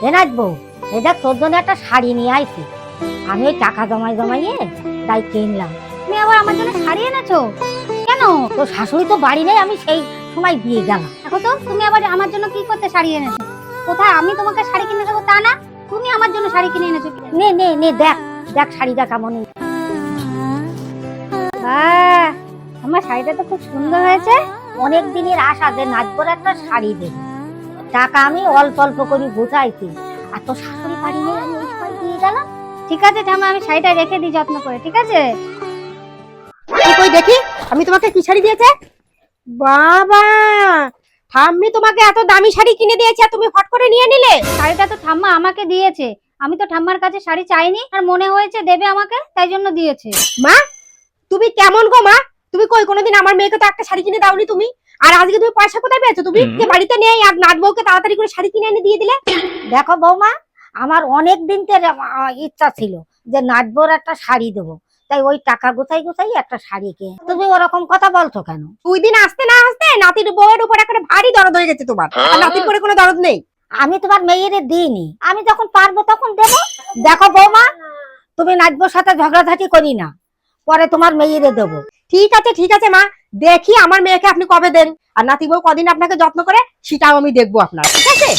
এ নাচবো, এ দেখ তোর জন্য একটা শাড়ি নিয়ে আইছি। আমি ওই টাকা জমাইয়ে তাই কিনলাম। তুমি আবার আমার জন্য শাড়ি এনেছো কেন? তোর শাশুড়ি তো বাড়ি নেই, আমি সেই সময় দিয়ে গেলাম। দেখো তো, তুমি আবার আমার জন্য কি করতে শাড়ি এনেছো? কোথায় আমি তোমাকে শাড়ি কিনে দেবো তা না, তুমি আমার জন্য শাড়ি কিনে এনেছো। নে নে নে, দেখ দেখ শাড়িটা কেমন। আমার শাড়িটা তো খুব সুন্দর হয়েছে। অনেক দিনের আশা যে নাচবোর একটা শাড়ি দেবে। টাকা আমি অল্প অল্প করে গুছাইছি, আর তোর শাশুড়ি বাড়ি নেই, আমি ওই সময় দিয়ে গেলাম। ঠিক আছে ঠাম্মা, আমি শাড়িটা রেখে দিই যত্ন করে, ঠিক আছে? কই দেখি আমি তোমাকে কি শাড়ি দিয়েছে। বাবা, ঠাম্মি তোমাকে এত দামি শাড়ি কিনে দিয়েছে, তুমি ফট করে নিয়ে নিলে? শাড়িটা তো ঠাম্মা আমাকে দিয়েছে, আমি তো ঠাম্মার কাছে শাড়ি চাইনি, আর মনে হয়েছে দেবে আমাকে, তাই জন্য দিয়েছে। মা, তুমি কেমন গো মা? তুমি কই কোনোদিন আমার মেয়েকে তো একটা শাড়ি কিনে দাওনি তুমি, আর আজকে তুমি পয়সা কোথায় পেয়েছো? তুমি যে বাড়িতে নেই আর নাত বউকে তাড়াতাড়ি করে শাড়ি কিনে এনে দিয়ে দিলে। দেখো বৌমা, আমার অনেক দিন থেকে ইচ্ছা ছিল যে নাচবোর একটা শাড়ি দেবো, তাই ওই টাকা গুছাই একটা শাড়ি কে। তুমি ওরকম কথা বলছো কেন? 2 দিন আসতে না আসতে নাতির বউয়ের উপর একটা ভারী দরদ হয়ে গেছে তোমার, আর নাতির পরে কোনো দরদ নেই। আমি তোমার মেয়ের দিইনি, আমি যখন পারবো তখন দেবো। দেখো বৌমা, তুমি নাচবোর সাথে ঝগড়াঝাটি করি না, পরে তোমার মেয়ের দেবো। ঠিক আছে মা, দেখি আমার মেয়েকে আপনি কবে দেন, আর নাতি বউ কদিন আপনাকে যত্ন করে সেটাও আমি দেখবো আপনার, ঠিক আছে?